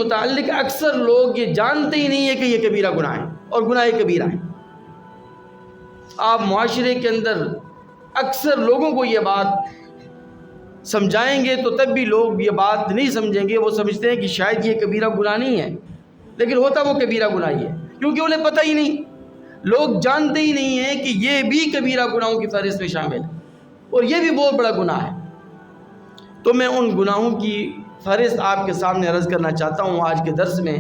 متعلق اکثر لوگ یہ جانتے ہی نہیں ہے کہ یہ کبیرہ گناہ ہے اور گناہ کبیرہ ہے۔ آپ معاشرے کے اندر اکثر لوگوں کو یہ بات سمجھائیں گے تو تب بھی لوگ یہ بات نہیں سمجھیں گے، وہ سمجھتے ہیں کہ شاید یہ کبیرہ گناہ نہیں ہے، لیکن ہوتا وہ کبیرہ گناہ ہی ہے، کیونکہ انہیں پتہ ہی نہیں، لوگ جانتے ہی نہیں ہیں کہ یہ بھی کبیرہ گناہوں کی فہرست میں شامل ہے اور یہ بھی بہت بڑا گناہ ہے۔ تو میں ان گناہوں کی فہرست آپ کے سامنے عرض کرنا چاہتا ہوں آج کے درس میں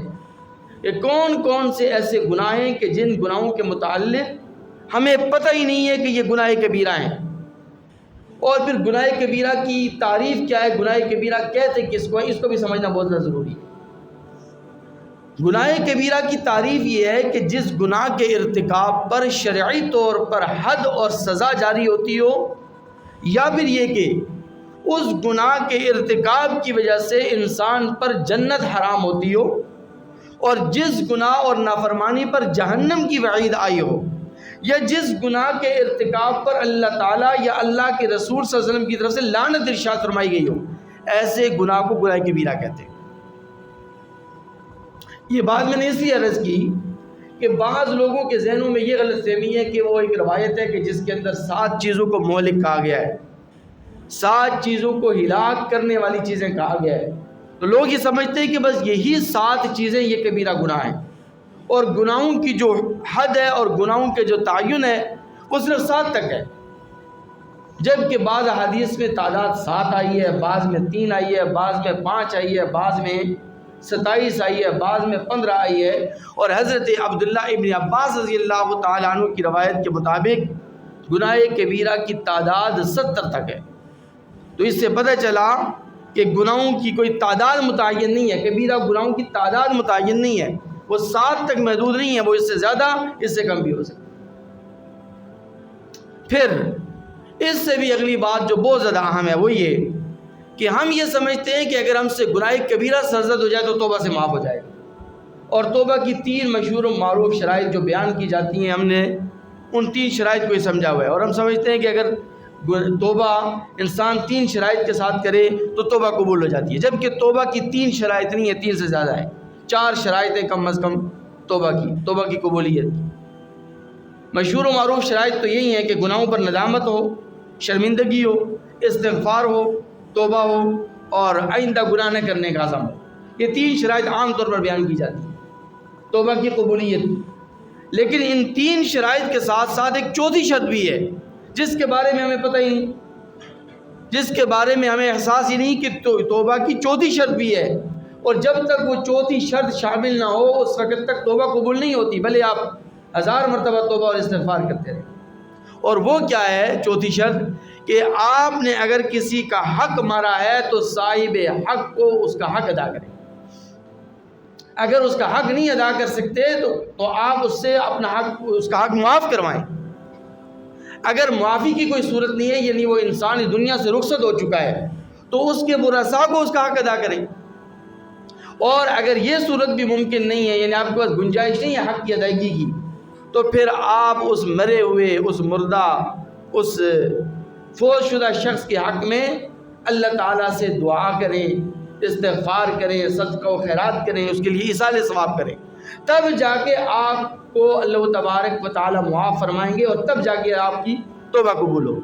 کہ کون کون سے ایسے گناہ ہیں کہ جن گناہوں کے متعلق ہمیں پتہ ہی نہیں ہے کہ یہ گناہ کبیرہ ہیں، اور پھر گناہ کبیرہ کی تعریف کیا ہے، گناہ کبیرہ کہتے کس کو ہے، اس کو بھی سمجھنا بہت زیادہ ضروری ہے۔ گناہ کبیرہ کی تعریف یہ ہے کہ جس گناہ کے ارتکاب پر شرعی طور پر حد اور سزا جاری ہوتی ہو، یا پھر یہ کہ اس گناہ کے ارتکاب کی وجہ سے انسان پر جنت حرام ہوتی ہو، اور جس گناہ اور نافرمانی پر جہنم کی وعید آئی ہو، یا جس گناہ کے ارتکاب پر اللہ تعالیٰ یا اللہ کے رسول صلی اللہ علیہ وسلم کی طرف سے لعنت ارشاد فرمائی گئی ہو، ایسے گناہ کو گناہ کبیرہ کہتے ہیں۔ یہ بات میں نے اس لیے عرض کی کہ بعض لوگوں کے ذہنوں میں یہ غلط فہمی ہے کہ وہ ایک روایت ہے کہ جس کے اندر 7 چیزوں کو مہلک کہا گیا ہے، 7 چیزوں کو ہلاک کرنے والی چیزیں کہا گیا ہے، تو لوگ یہ سمجھتے ہیں کہ بس یہی 7 چیزیں یہ کبیرہ گناہ ہیں، اور گناہوں کی جو حد ہے اور گناہوں کے جو تعین ہے وہ صرف 7 تک ہے، جبکہ بعض احادیث میں تعداد 7 آئی ہے، بعض میں 3 آئی ہے، بعض میں 5 آئی ہے، بعض میں 27 آئی ہے، بعض میں 15 آئی ہے، اور حضرت عبداللہ ابن عباس رضی اللہ تعالیٰ عنہ کی روایت کے مطابق گناہ کبیرہ کی تعداد 70 تک ہے۔ تو اس سے پتہ چلا کہ گناہوں کی کوئی تعداد متعین نہیں ہے، کبیرہ گناہوں کی تعداد متعین نہیں ہے، وہ 7 تک محدود نہیں ہے، وہ اس سے زیادہ اس سے کم بھی ہو سکتا۔ پھر اس سے بھی اگلی بات جو بہت زیادہ اہم ہے وہ یہ کہ ہم یہ سمجھتے ہیں کہ اگر ہم سے گناہ کبیرہ سرزد ہو جائے تو توبہ سے معاف ہو جائے گا، اور توبہ کی 3 مشہور و معروف شرائط جو بیان کی جاتی ہیں، ہم نے ان 3 شرائط کو ہی سمجھا ہوا ہے، اور ہم سمجھتے ہیں کہ اگر توبہ انسان 3 شرائط کے ساتھ کرے تو توبہ قبول ہو جاتی ہے، جبکہ توبہ کی 3 شرائط نہیں ہے، 3 سے زیادہ ہے، 4 شرائط ہیں کم از کم توبہ کی قبولیت۔ مشہور و معروف شرائط تو یہی ہیں کہ گناہوں پر ندامت ہو، شرمندگی ہو، استغفار ہو، توبہ ہو، اور آئندہ گناہ نہ کرنے کا عزم ہو۔ یہ 3 شرائط عام طور پر بیان کی جاتی ہیں توبہ کی قبولیت، لیکن ان 3 شرائط کے ساتھ ساتھ ایک 4تھی شرط بھی ہے جس کے بارے میں ہمیں پتہ ہی نہیں، جس کے بارے میں ہمیں احساس ہی نہیں کہ توبہ کی 4تھی شرط بھی ہے، اور جب تک وہ 4تھی شرط شامل نہ ہو اس وقت تک توبہ قبول نہیں ہوتی، بھلے آپ 1000 مرتبہ توبہ اور استغفار کرتے رہیں۔ اور وہ کیا ہے 4تھی شرط؟ کہ آپ نے اگر کسی کا حق مارا ہے تو صاحب حق کو اس کا حق ادا کریں، اگر اس کا حق نہیں ادا کر سکتے تو آپ اس سے اس کا حق معاف کروائیں، اگر معافی کی کوئی صورت نہیں ہے، یعنی وہ انسان اس دنیا سے رخصت ہو چکا ہے، تو اس کے ورثاء کو اس کا حق ادا کریں، اور اگر یہ صورت بھی ممکن نہیں ہے، یعنی آپ کے پاس گنجائش نہیں ہے حق کی ادائیگی کی، تو پھر آپ اس مرے ہوئے، اس مردہ، اس فوت شدہ شخص کے حق میں اللہ تعالیٰ سے دعا کریں، استغفار کریں، صدقہ و خیرات کریں، اس کے لیے ایصال ثواب کریں، تب جا کے آپ کو اللہ تبارک و تعالیٰ معاف فرمائیں گے، اور تب جا کے آپ کی توبہ قبول ہو۔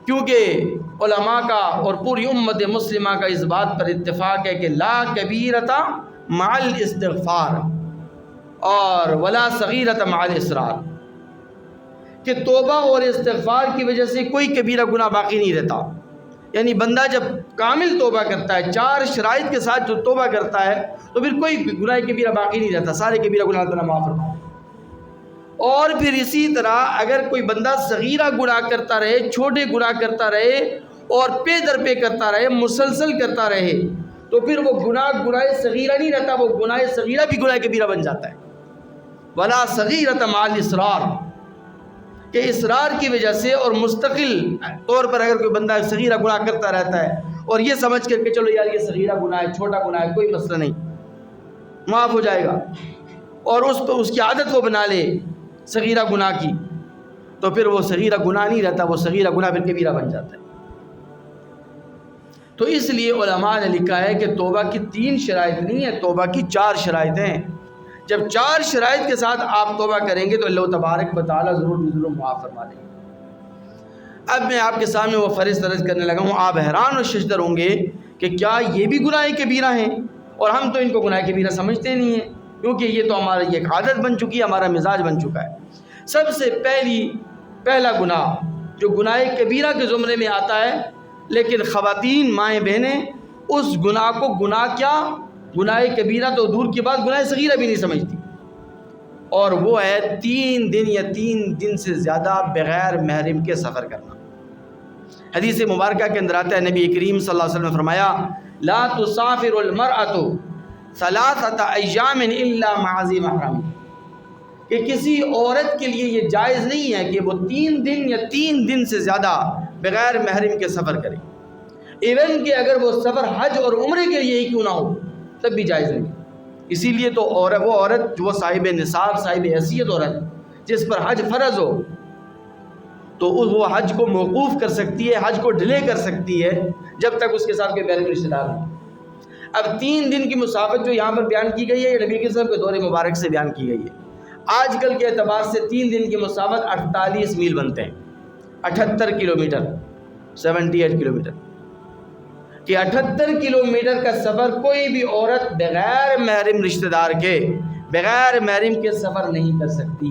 کیونکہ علماء کا اور پوری امت مسلمہ کا اس بات پر اتفاق ہے کہ لا کبیرۃ مع الاستغفار اور ولا صغیرۃ مع الاصرار، کہ توبہ اور استغفار کی وجہ سے کوئی کبیرہ گناہ باقی نہیں رہتا، یعنی بندہ جب کامل توبہ کرتا ہے، 4 شرائط کے ساتھ جو توبہ کرتا ہے، تو پھر کوئی گناہ کبیرہ باقی نہیں رہتا، سارے کبیرہ گناہ اللہ معاف فرماتا ہے۔ اور پھر اسی طرح اگر کوئی بندہ صغیرہ گناہ کرتا رہے، چھوٹے گناہ کرتا رہے، اور پے در پے کرتا رہے، مسلسل کرتا رہے، تو پھر وہ گناہ صغیرہ نہیں رہتا، وہ گناہ صغیرہ بھی گناہ کبیرہ بن جاتا ہے۔ ولا صغیرۃ مع الاصرار، کہ اصرار کی وجہ سے اور مستقل طور پر اگر کوئی بندہ صغیرہ گناہ کرتا رہتا ہے اور یہ سمجھ کر کہ چلو یار یہ صغیرہ گناہ ہے، چھوٹا گناہ ہے، کوئی مسئلہ نہیں، معاف ہو جائے گا، اور اس کی عادت وہ بنا لے صغیرہ گناہ کی، تو پھر وہ صغیرہ گناہ نہیں رہتا، وہ صغیرہ گناہ پھر کبیرہ بن جاتا ہے۔ تو اس لیے علماء نے لکھا ہے کہ توبہ کی 3 شرائط نہیں ہے، توبہ کی 4 شرائط ہیں۔ جب 4 شرائط کے ساتھ آپ توبہ کریں گے تو اللہ تبارک و تعالیٰ ضرور معاف فرما دیں گے۔ اب میں آپ کے سامنے وہ فہرست درج کرنے لگا ہوں، آپ حیران اور ششدر ہوں گے کہ کیا یہ بھی گناہ کبیرہ ہیں؟ اور ہم تو ان کو گناہ کبیرہ سمجھتے نہیں ہیں، کیونکہ یہ تو ہمارا ایک عادت بن چکی ہے، ہمارا مزاج بن چکا ہے۔ سب سے پہلا گناہ جو گناہ کبیرہ کے زمرے میں آتا ہے، لیکن خواتین مائیں بہنیں اس گناہ کو گناہ کبیرہ تو دور کی بات گناہ صغیرہ بھی نہیں سمجھتی، اور وہ ہے 3 دن یا 3 دن سے زیادہ بغیر محرم کے سفر کرنا۔ حدیث مبارکہ کے اندر آتا ہے، نبی کریم صلی اللہ علیہ وسلم نے فرمایا لا تسافر المرأة 3 ایام الا مع ذی محرم، کہ کسی عورت کے لیے یہ جائز نہیں ہے کہ وہ 3 دن یا 3 دن سے زیادہ بغیر محرم کے سفر کرے، ایون کہ اگر وہ سفر حج اور عمرے کے لیے ہی کیوں نہ ہو تب بھی جائز نہیں۔ اسی لیے تو وہ عورت جو صاحب نصاب، صاحب حیثیت عورت جس پر حج فرض ہو تو وہ حج کو موقوف کر سکتی ہے، حج کو ڈیلے کر سکتی ہے جب تک اس کے ساتھ کوئی محرم رشتہ دار نہیں۔ اب 3 دن کی مسافت جو یہاں پر بیان کی گئی ہے یہ نبی کے صلی اللہ علیہ وسلم کے دور مبارک سے بیان کی گئی ہے۔ آج کل کے اعتبار سے 3 دن کی مسافت 48 میل بنتے ہیں، 78 کلومیٹر، 78 کلومیٹر، کہ 78 کلومیٹر کا سفر کوئی بھی عورت بغیر محرم رشتہ دار کے، بغیر محرم کے سفر نہیں کر سکتی۔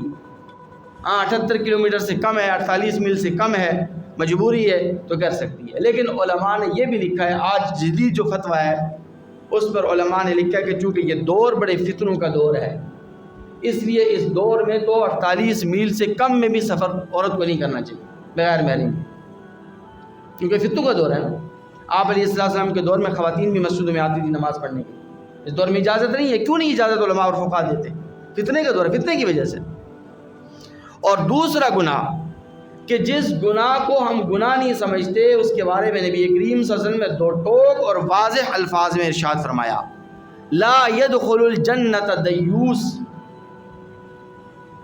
78 کلومیٹر سے کم ہے، 48 میل سے کم ہے، مجبوری ہے تو کر سکتی ہے۔ لیکن علماء نے یہ بھی لکھا ہے، آج جدید جو فتویٰ ہے اس پر علماء نے لکھا ہے کہ چونکہ یہ دور بڑے فتنوں کا دور ہے، اس لیے اس دور میں تو 48 میل سے کم میں بھی سفر عورت کو نہیں کرنا چاہیے بغیر محرم، کیونکہ فتنوں کا دور ہے نا۔ آپ علیہ السلام کے دور میں خواتین بھی مسجدوں میں آتی تھی نماز پڑھنے کی، اس دور میں اجازت نہیں ہے۔ کیوں نہیں اجازت علماء اور فقہاء دیتے؟ فتنے کا دور ہے، فتنے کی وجہ سے۔ اور دوسرا گناہ کہ جس گناہ کو ہم گناہ نہیں سمجھتے، اس کے بارے میں نبی کریم صلی اللہ علیہ وسلم نے 2 ٹوک اور واضح الفاظ میں ارشاد فرمایا، لا يدخل الجنت دیوس،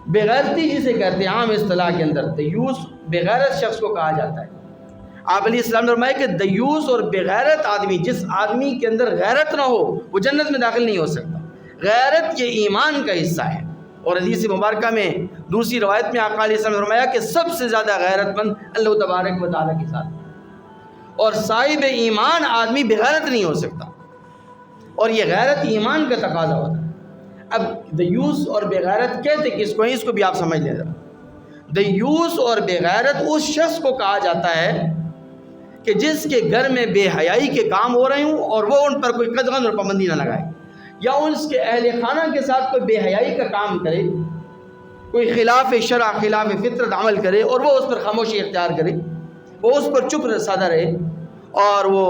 بغیرتی جسے کہتے ہیں عام اصطلاح کے اندر، دیوس بغیرت شخص کو کہا جاتا ہے۔ آپ علیہ السلام نے فرمایا کہ دیوس اور بغیرت آدمی، جس آدمی کے اندر غیرت نہ ہو وہ جنت میں داخل نہیں ہو سکتا۔ غیرت یہ ایمان کا حصہ ہے، اور حدیث مبارکہ میں دوسری روایت میں آقا علیہ السلام نے فرمایا کہ سب سے زیادہ غیرت مند اللہ تبارک و تعالیٰ کے ساتھ، اور صاحب ایمان آدمی بغیرت نہیں ہو سکتا، اور یہ غیرت ایمان کا تقاضا ہوتا ہے۔ اب دیوس اور بغیرت کہتے کس کو ہیں، اس کو بھی آپ سمجھ لیں ذرا۔ دیوس اور بغیرت اس شخص کو کہا جاتا ہے کہ جس کے گھر میں بے حیائی کے کام ہو رہے ہوں اور وہ ان پر کوئی قدغن اور پابندی نہ لگائے، یا اس کے اہل خانہ کے ساتھ کوئی بے حیائی کا کام کرے، کوئی خلاف شرع، خلاف فطرت عمل کرے اور وہ اس پر خاموشی اختیار کرے، وہ اس پر چپ سادہ رہے اور وہ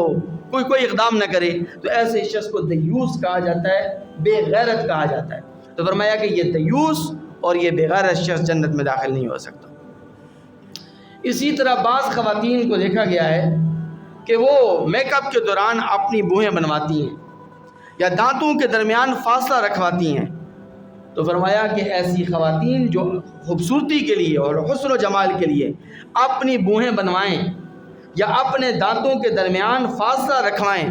کوئی اقدام نہ کرے، تو ایسے شخص کو دیوس کہا جاتا ہے، بے غیرت کہا جاتا ہے۔ تو فرمایا کہ یہ دیوس اور یہ بے غیرت شخص جنت میں داخل نہیں ہو سکتا۔ اسی طرح بعض خواتین کو دیکھا گیا ہے کہ وہ میک اپ کے دوران اپنی بوہیں بنواتی ہیں یا دانتوں کے درمیان فاصلہ رکھواتی ہیں، تو فرمایا کہ ایسی خواتین جو خوبصورتی کے لیے اور حسن و جمال کے لیے اپنی بوہیں بنوائیں یا اپنے دانتوں کے درمیان فاصلہ رکھوائیں،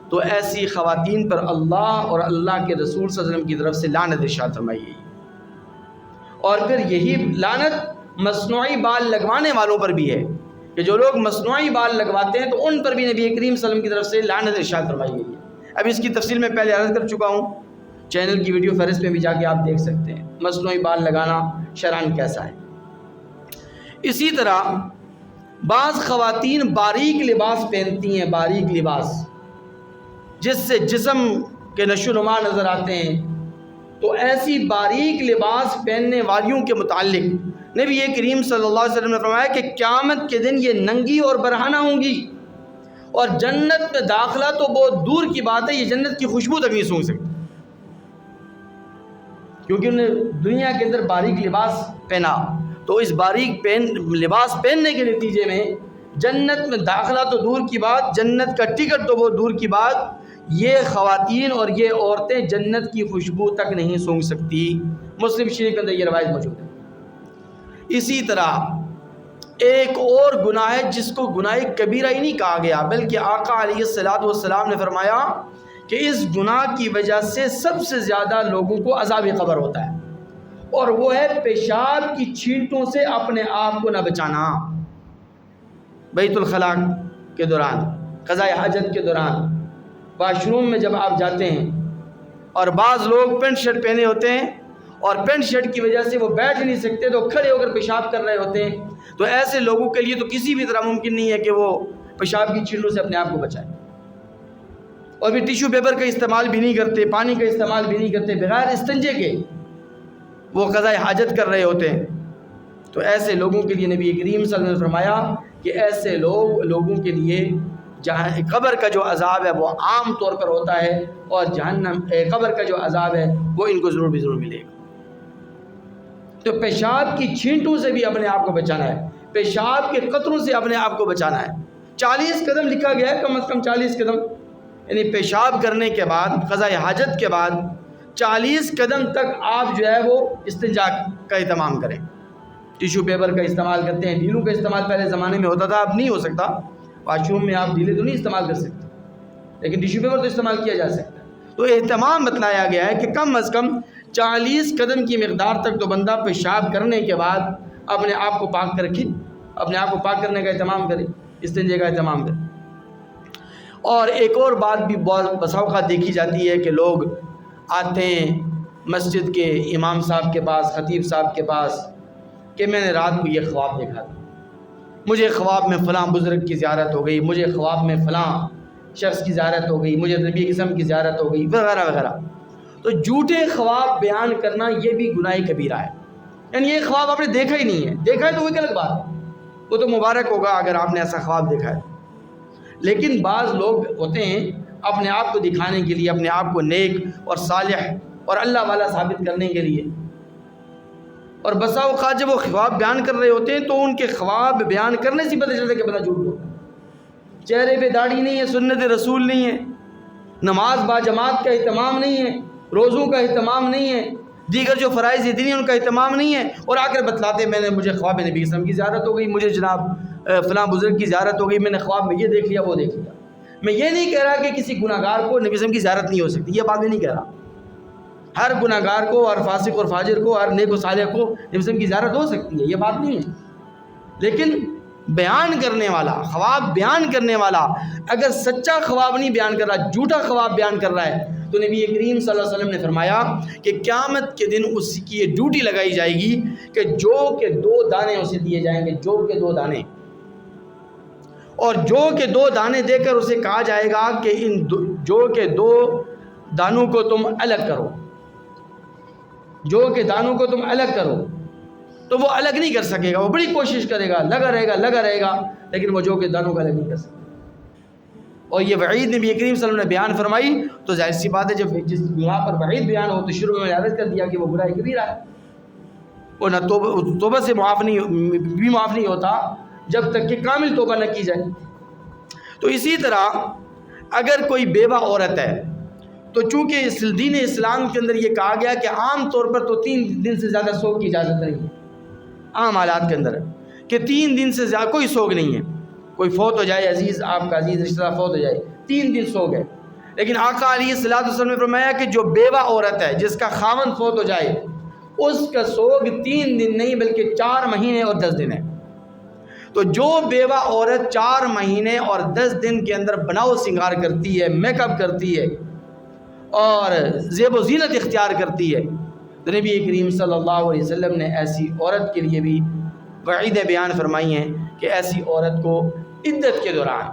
تو ایسی خواتین پر اللہ اور اللہ کے رسول صلی اللہ علیہ وسلم کی طرف سے لعنت ارشاد فرمائی گئی۔ اور پھر یہی لعنت مصنوعی بال لگوانے والوں پر بھی ہے، کہ جو لوگ مصنوعی بال لگواتے ہیں تو ان پر بھی نبی کریم صلی اللہ علیہ وسلم کی طرف سے لعنت ارشاد فرمائی گئی ہے۔ اب اس کی تفصیل میں پہلے عرض کر چکا ہوں، چینل کی ویڈیو فہرست میں بھی جا کے آپ دیکھ سکتے ہیں مصنوعی بال لگانا شرعاً کیسا ہے۔ اسی طرح بعض خواتین باریک لباس پہنتی ہیں، باریک لباس جس سے جسم کے نشو و نما نظر آتے ہیں، تو ایسی باریک لباس پہننے والیوں کے متعلق نبی کریم صلی اللہ علیہ وسلم نے فرمایا کہ قیامت کے دن یہ ننگی اور برہنہ ہوں گی، اور جنت میں داخلہ تو بہت دور کی بات ہے، یہ جنت کی خوشبو تک نہیں سونگھ سکتی، کیونکہ انہوں نے دنیا کے اندر باریک لباس پہنا۔ تو اس باریک لباس پہننے کے نتیجے میں جنت میں داخلہ تو دور کی بات، جنت کا ٹکٹ تو بہت دور کی بات، یہ خواتین اور یہ عورتیں جنت کی خوشبو تک نہیں سونگھ سکتی۔ مسلم شریف کے اندر یہ روایت موجود ہے۔ اسی طرح ایک اور گناہ ہے جس کو گناہ کبیرہ ہی نہیں کہا گیا، بلکہ آقا علیہ الصلوۃ والسلام نے فرمایا کہ اس گناہ کی وجہ سے سب سے زیادہ لوگوں کو عذاب قبر ہوتا ہے، اور وہ ہے پیشاب کی چھینٹوں سے اپنے آپ کو نہ بچانا۔ بیت الخلاء کے دوران، قضاء حاجت کے دوران، واش روم میں جب آپ جاتے ہیں، اور بعض لوگ پینٹ شرٹ پہنے ہوتے ہیں اور پینٹ شرٹ کی وجہ سے وہ بیٹھ نہیں سکتے تو کھڑے ہو کر پیشاب کر رہے ہوتے ہیں، تو ایسے لوگوں کے لیے تو کسی بھی طرح ممکن نہیں ہے کہ وہ پیشاب کی چھینٹوں سے اپنے آپ کو بچائیں، اور بھی ٹیشو پیپر کا استعمال بھی نہیں کرتے، پانی کا استعمال بھی نہیں کرتے، بغیر استنجے کے وہ قضاء حاجت کر رہے ہوتے ہیں۔ تو ایسے لوگوں کے لیے نبی کریم صلی اللہ علیہ وسلم نے فرمایا کہ ایسے لوگوں کے لیے جہاں قبر کا جو عذاب ہے وہ عام طور پر ہوتا ہے، اور جہنم قبر کا جو عذاب ہے وہ ان کو ضرور بھی ضرور ملے گا۔ تو پیشاب کی چھینٹوں سے بھی اپنے آپ کو بچانا ہے، پیشاب کے قطروں سے اپنے آپ کو بچانا ہے۔ 40 قدم لکھا گیا ہے، کم از کم 40 قدم، یعنی پیشاب کرنے کے بعد، قضاء حاجت کے بعد 40 قدم تک آپ جو ہے وہ استنجا کا اہتمام کریں۔ ٹیشو پیپر کا استعمال کرتے ہیں، ڈھیلوں کا استعمال پہلے زمانے میں ہوتا تھا، اب نہیں ہو سکتا، واش روم میں آپ ڈھیلے تو نہیں استعمال کر سکتے، لیکن ٹیشو پیپر تو استعمال کیا جا سکتا ہے۔ تو اہتمام بتلایا گیا ہے کہ کم از کم 40 قدم کی مقدار تک تو بندہ پیشاب کرنے کے بعد اپنے آپ کو پاک کر رکھے، اپنے آپ کو پاک کرنے کا اہتمام کرے، استنجے کا اہتمام کرے۔ اور ایک اور بات بھی بسا اوقات دیکھی جاتی ہے کہ لوگ آتے ہیں مسجد کے امام صاحب کے پاس، خطیب صاحب کے پاس، کہ میں نے رات کو یہ خواب دیکھا تھا، مجھے خواب میں فلاں بزرگ کی زیارت ہو گئی، مجھے خواب میں فلاں شخص کی زیارت ہو گئی، مجھے نبی قسم کی زیارت ہو گئی، وغیرہ وغیرہ۔ تو جھوٹے خواب بیان کرنا یہ بھی گناہ کبیرہ ہے، یعنی یہ خواب آپ نے دیکھا ہی نہیں ہے، دیکھا ہے تو وہ ایک الگ بات ہے، وہ تو مبارک ہوگا اگر آپ نے ایسا خواب دیکھا ہے، لیکن بعض لوگ ہوتے ہیں اپنے آپ کو دکھانے کے لیے، اپنے آپ کو نیک اور صالح اور اللہ والا ثابت کرنے کے لیے، اور بسا اوقات جب وہ خواب بیان کر رہے ہوتے ہیں تو ان کے خواب بیان کرنے سے پتہ چلتا ہے کہ بندہ جھوٹ بولتا ہے، چہرے پہ داڑھی نہیں ہے، سنت رسول نہیں ہے، نماز با جماعت کا اہتمام نہیں ہے، روزوں کا اہتمام نہیں ہے، دیگر جو فرائض دینی ان کا اہتمام نہیں ہے، اور آ کر بتلاتے ہیں مجھے خواب نبی وسلم کی زیارت ہو گئی، مجھے جناب فلاں بزرگ کی زیارت ہو گئی، میں نے خواب میں یہ دیکھ لیا وہ دیکھ لیا۔ میں یہ نہیں کہہ رہا کہ کسی گناہ گار کو نبی وسلم کی زیارت نہیں ہو سکتی، یہ بات میں نہیں کہہ رہا، ہر گناہ گار کو، ہر فاسق اور فاجر کو، ہر نیک و صالح کو نبی وسلم کی زیارت ہو سکتی ہے، یہ بات نہیں ہے، لیکن بیان کرنے والا، خواب بیان کرنے والا اگر سچا خواب نہیں بیان کر رہا، جھوٹا خواب بیان کر رہا ہے، تو نبی کریم صلی اللہ علیہ وسلم نے فرمایا کہ قیامت کے دن اس کی یہ ڈیوٹی لگائی جائے گی کہ جو کے 2 دانے اسے دیے جائیں گے، جو کے 2 دانے، اور جو کے 2 دانے دے کر اسے کہا جائے گا کہ ان جو کے 2 دانوں کو تم الگ کرو، جو کے دانوں کو تم الگ کرو، تو وہ الگ نہیں کر سکے گا، وہ بڑی کوشش کرے گا، لگا رہے گا، لیکن وہ جو کے دانوں کو الگ نہیں کر سکے۔ اور یہ وعید نبی کریم صلی اللہ علیہ وسلم نے بیان فرمائی، تو ظاہر سی بات ہے جب جس گناہ پر وعید بیان ہو تو شروع میں عرض کر دیا کہ وہ گناہ کبیرہ ہے، وہ نہ توبہ سے معاف نہیں ہوتا جب تک کہ کامل توبہ نہ کی جائے۔ تو اسی طرح اگر کوئی بیوہ عورت ہے تو چونکہ دین اسلام کے اندر یہ کہا گیا کہ عام طور پر تو 3 دن سے زیادہ سوگ کی اجازت نہیں ہے، عام حالات کے اندر کہ 3 دن سے زیادہ کوئی سوگ نہیں ہے، کوئی فوت ہو جائے، عزیز آپ کا عزیز رشتہ دار فوت ہو جائے، 3 دن سوگ ہے، لیکن آقا علیہ الصلوۃ والسلام نے فرمایا کہ جو بیوہ عورت ہے جس کا خاوند فوت ہو جائے اس کا سوگ 3 دن نہیں بلکہ 4 مہینے اور 10 دن ہے۔ تو جو بیوہ عورت 4 مہینے اور 10 دن کے اندر بناؤ سنگار کرتی ہے، میک اپ کرتی ہے اور زیب و زینت اختیار کرتی ہے، تو نبی کریم صلی اللہ علیہ وسلم نے ایسی عورت کے لیے بھی وعیدیں بیان فرمائی ہیں کہ ایسی عورت کو عدت کے دوران،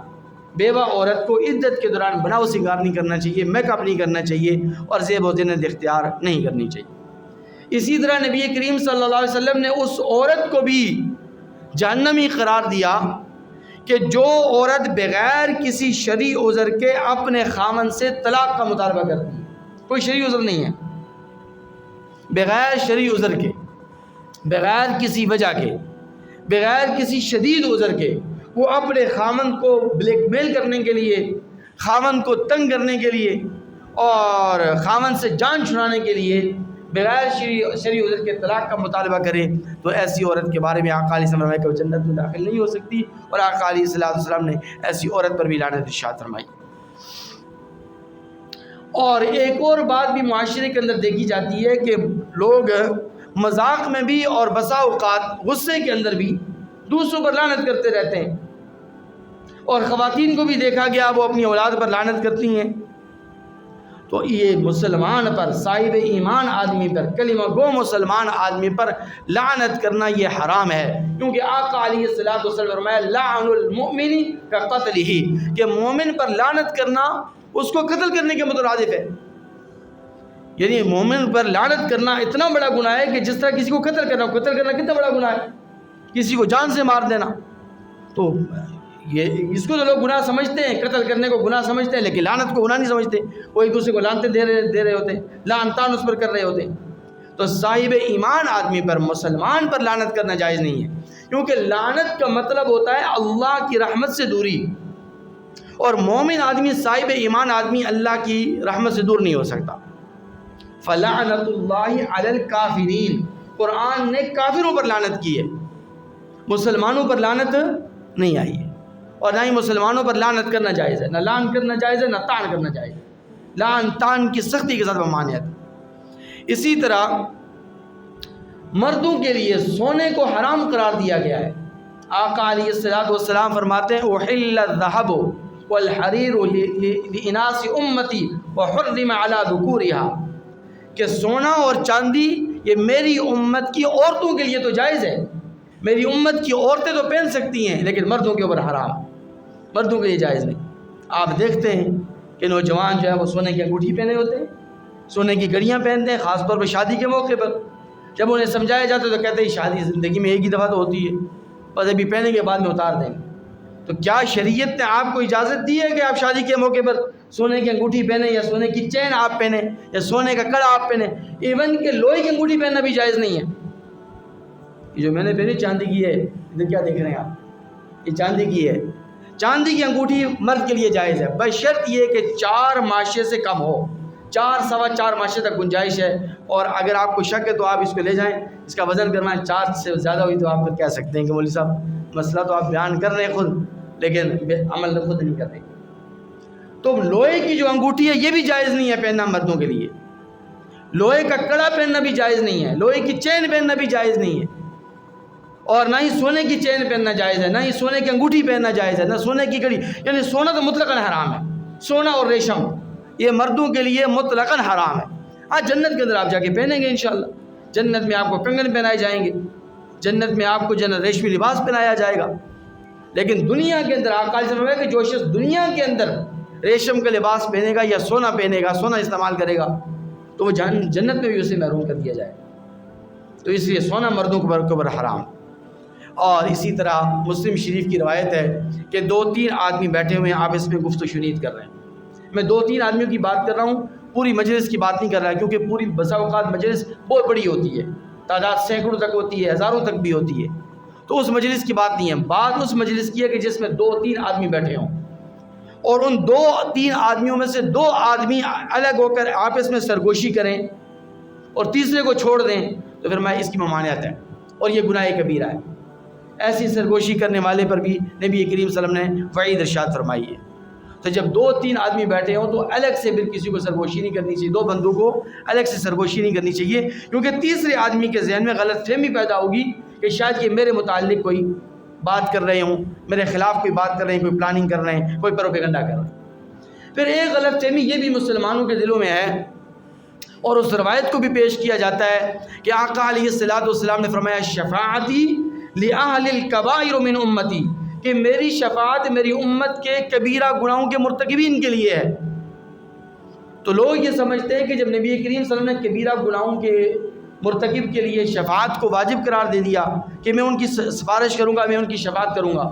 بیوہ عورت کو عدت کے دوران بناؤ سنگار نہیں کرنا چاہیے، میک اپ نہیں کرنا چاہیے اور زیب و زینت اختیار نہیں کرنی چاہیے۔ اسی طرح نبی کریم صلی اللہ علیہ وسلم نے اس عورت کو بھی جہنمی قرار دیا کہ جو عورت بغیر کسی شرعی عذر کے اپنے خاوند سے طلاق کا مطالبہ کرتی ہے، کوئی شرعی عذر نہیں ہے، بغیر شرعی عذر کے، بغیر کسی وجہ کے، بغیر کسی شدید عذر کے وہ اپنے خاوند کو بلیک میل کرنے کے لیے، خاوند کو تنگ کرنے کے لیے اور خاوند سے جان چھڑانے کے لیے بغیر شرعی عذر کے طلاق کا مطالبہ کرے تو ایسی عورت کے بارے میں آقا علیہ السلام نے کہ وہ جنت میں داخل نہیں ہو سکتی، اور آقا علیہ السلام نے ایسی عورت پر بھی لعنت ارشاد فرمائی۔ اور ایک اور بات بھی معاشرے کے اندر دیکھی جاتی ہے کہ لوگ مذاق میں بھی اور بسا اوقات غصے کے اندر بھی دوسروں پر لعنت کرتے رہتے ہیں، اور خواتین کو بھی دیکھا گیا وہ اپنی اولاد پر لعنت کرتی ہیں۔ تو یہ مسلمان پر، صاحب ایمان آدمی پر، کلمہ گو مسلمان آدمی پر لعنت کرنا یہ حرام ہے، کیونکہ آقا علیہ الصلوۃ والسلام فرمایا لعن المؤمن کقتلہ، کہ مومن پر لعنت کرنا اس کو قتل کرنے کے مترادف ہے۔ یعنی مومن پر لعنت کرنا اتنا بڑا گناہ ہے کہ جس طرح کسی کو قتل کرنا کتنا بڑا گناہ ہے، کسی کو جان سے مار دینا۔ تو یہ اس کو تو لوگ گناہ سمجھتے ہیں، قتل کرنے کو گناہ سمجھتے ہیں، لیکن لعنت کو گناہ نہیں سمجھتے، وہ ایک دوسرے کو لعنتیں دے رہے ہوتے ہیں، لعنتان اس پر کر رہے ہوتے ہیں۔ تو صاحب ایمان آدمی پر، مسلمان پر لعنت کرنا جائز نہیں ہے، کیونکہ لعنت کا مطلب ہوتا ہے اللہ کی رحمت سے دوری، اور مومن آدمی، صاحب ایمان آدمی اللہ کی رحمت سے دور نہیں ہو سکتا۔ فلعنت اللہ علی الکافرین، قرآن نے کافروں پر لعنت کی ہے، مسلمانوں پر لعنت نہیں آئی ہے، اور نہ ہی مسلمانوں پر لعنت کرنا جائز ہے، نہ لعن کرنا جائز ہے، نہ طعن کرنا جائز ہے، لعن طعن کی سختی کے ساتھ ممانعت۔ اسی طرح مردوں کے لیے سونے کو حرام قرار دیا گیا ہے۔ آقا علیہ الصلوۃ والسلام فرماتے ہیں احل الذهب والحریر لاناس امتی وحرم علی ذکورها، کہ سونا اور چاندی یہ میری امت کی عورتوں کے لیے تو جائز ہے، میری امت کی عورتیں تو پہن سکتی ہیں، لیکن مردوں کے اوپر حرام، مردوں کے لیے جائز نہیں۔ آپ دیکھتے ہیں کہ نوجوان جو ہے وہ سونے کی انگوٹھی پہنے ہوتے ہیں، سونے کی گھڑیاں پہنتے ہیں، خاص طور پہ شادی کے موقع پر۔ جب انہیں سمجھایا جاتا ہے تو کہتے ہیں شادی زندگی میں ایک ہی دفعہ تو ہوتی ہے، بس ابھی پہنیں گے بعد میں اتار دیں گے۔ تو کیا شریعت نے آپ کو اجازت دی ہے کہ آپ شادی کے موقع پر سونے کی انگوٹھی پہنیں، یا سونے کی چین آپ پہنیں، یا سونے کا کڑا آپ پہنیں؟ ایون کہ لوہے کی انگوٹھی پہننا بھی جائز نہیں ہے۔ یہ جو میں نے پہنی چاندی کی ہے، ادھر کیا دیکھ رہے ہیں آپ، یہ چاندی کی ہے۔ چاندی کی انگوٹھی مرد کے لیے جائز ہے، بشرط یہ کہ 4 ماشے سے کم ہو، 4 سوا 4 ماشے تک گنجائش ہے، اور اگر آپ کو شک ہے تو آپ اس کو لے جائیں، اس کا وزن کرنا 4 سے زیادہ ہوئی تو آپ پھر کہہ سکتے ہیں کہ مولوی صاحب مسئلہ تو آپ بیان کر رہے ہیں خود، لیکن عمل تو خود نہیں کر رہے۔ تو لوہے کی جو انگوٹھی ہے یہ بھی جائز نہیں ہے پہننا مردوں کے لیے، لوہے کا کڑا پہننا بھی جائز نہیں ہے، لوہے کی چین پہننا بھی جائز نہیں ہے، اور نہ ہی سونے کی چین پہننا جائز ہے، نہ ہی سونے کی انگوٹھی پہننا جائز ہے، نہ سونے کی گھڑی۔ یعنی سونا تو مطلقاً حرام ہے، سونا اور ریشم یہ مردوں کے لیے مطلقاً حرام ہے۔ ہاں جنت کے اندر آپ جا کے پہنیں گے انشاءاللہ، جنت میں آپ کو کنگن پہنائے جائیں گے، جنت میں آپ کو جنت ریشمی لباس پہنایا جائے گا، لیکن دنیا کے اندر آقا سے فرمایا کہ جو شخص دنیا کے اندر ریشم کا لباس پہنے گا یا سونا پہنے گا، سونا استعمال کرے گا، تو وہ جنت میں بھی اسے محروم کر دیا جائے۔ تو اس لیے سونا مردوں کے اوپر حرام۔ اور اسی طرح مسلم شریف کی روایت ہے کہ 2-3 آدمی بیٹھے ہوئے ہیں، آپ اس میں گفت و شنید کر رہے ہیں۔ میں 2-3 آدمیوں کی بات کر رہا ہوں، پوری مجلس کی بات نہیں کر رہا، کیونکہ پوری بسا اوقات مجلس بہت بڑی ہوتی ہے، تعداد سینکڑوں تک ہوتی ہے، ہزاروں تک بھی ہوتی ہے، تو اس مجلس کی بات نہیں ہے۔ بات اس مجلس کی ہے کہ جس میں 2-3 آدمی بیٹھے ہوں، اور ان 2-3 آدمیوں میں سے 2 آدمی الگ ہو کر آپس میں سرگوشی کریں اور تیسرے کو چھوڑ دیں، تو پھر میں اس کی ممانعت ہے، اور یہ گناہ کبیرہ ہے۔ ایسی سرگوشی کرنے والے پر بھی نبی کریم صلی اللہ علیہ وسلم نے وعید ارشاد فرمائی ہے۔ تو جب 2-3 آدمی بیٹھے ہوں تو الگ سے پھر کسی کو سرگوشی نہیں کرنی چاہیے، 2 بندوں کو الگ سے سرگوشی نہیں کرنی چاہیے، کیونکہ تیسرے آدمی کے ذہن میں غلط فہمی پیدا ہوگی کہ شاید یہ میرے متعلق کوئی بات کر رہے ہوں، میرے خلاف کوئی بات کر رہے ہیں، کوئی پلاننگ کر رہے ہیں، کوئی پروپیگنڈا کر رہے ہیں۔ پھر ایک غلط فہمی یہ بھی مسلمانوں کے دلوں میں ہے، اور اس روایت کو بھی پیش کیا جاتا ہے کہ آقا علیہ الصلوۃ والسلام نے فرمایا شفاعتی لأہل الکبائر من امتی، کہ میری شفاعت میری امت کے کبیرہ گناہوں کے مرتکبین کے لیے ہے۔ تو لوگ یہ سمجھتے ہیں کہ جب نبی کریم صلی اللہ علیہ وسلم نے کبیرہ گناہوں کے مرتکب کے لیے شفاعت کو واجب قرار دے دیا کہ میں ان کی سفارش کروں گا، میں ان کی شفاعت کروں گا،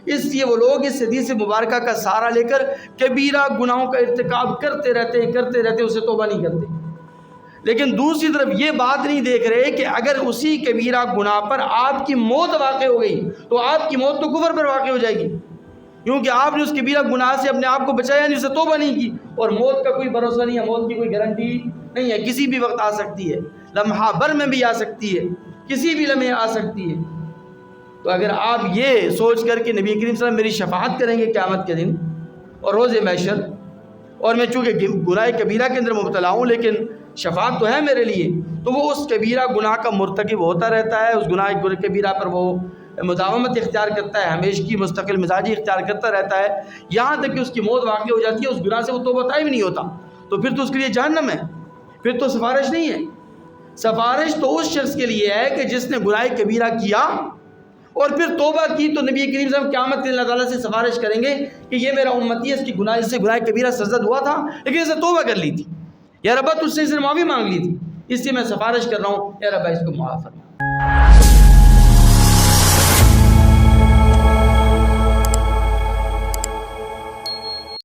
اس لیے وہ لوگ اس حدیث مبارکہ کا سہارا لے کر کبیرہ گناہوں کا ارتکاب کرتے رہتے ہیں، اسے توبہ نہیں کرتے۔ لیکن دوسری طرف یہ بات نہیں دیکھ رہے کہ اگر اسی کبیرہ گناہ پر آپ کی موت واقع ہو گئی تو آپ کی موت تو کفر پر واقع ہو جائے گی، کیونکہ آپ نے اس کبیرہ گناہ سے اپنے آپ کو بچایا نہیں، اسے توبہ نہیں کی، اور موت کا کوئی بھروسہ نہیں ہے، موت کی کوئی گارنٹی نہیں ہے، کسی بھی وقت آ سکتی ہے۔ لمحہ بھر میں بھی آ سکتی ہے، کسی بھی لمحے آ سکتی ہے۔ تو اگر آپ یہ سوچ کر کہ نبی کریم صلی اللہ علیہ وسلم میری شفاعت کریں گے قیامت کے دن اور روز محشر، اور میں چونکہ گناہ کبیرہ کے اندر مبتلا ہوں لیکن شفاعت تو ہے میرے لیے، تو وہ اس کبیرہ گناہ کا مرتکب ہوتا رہتا ہے، اس گناہ کبیرہ پر وہ مداومت اختیار کرتا ہے، ہمیشہ کی مستقل مزاجی اختیار کرتا رہتا ہے، یہاں تک کہ اس کی موت واقع ہو جاتی ہے، اس گناہ سے وہ توبہ طائب نہیں ہوتا، تو پھر تو اس کے لیے جہنم ہے، پھر تو سفارش نہیں ہے۔ سفارش تو اس شخص کے لیے ہے کہ جس نے گناہ کبیرہ کیا اور پھر توبہ کی، تو نبی کریم صلی اللہ علیہ وسلم قیامت کے دن اللہ تعالیٰ سے سفارش کریں گے کہ یہ میرا امتی ہے، اس سے گناہ کبیرہ سرزد ہوا تھا لیکن اس نے توبہ کر لی تھی، یا رب تجھ سے اس نے معافی مانگ لی تھی، اس لیے میں سفارش کر رہا ہوں، اے رب اس کو معاف فرما۔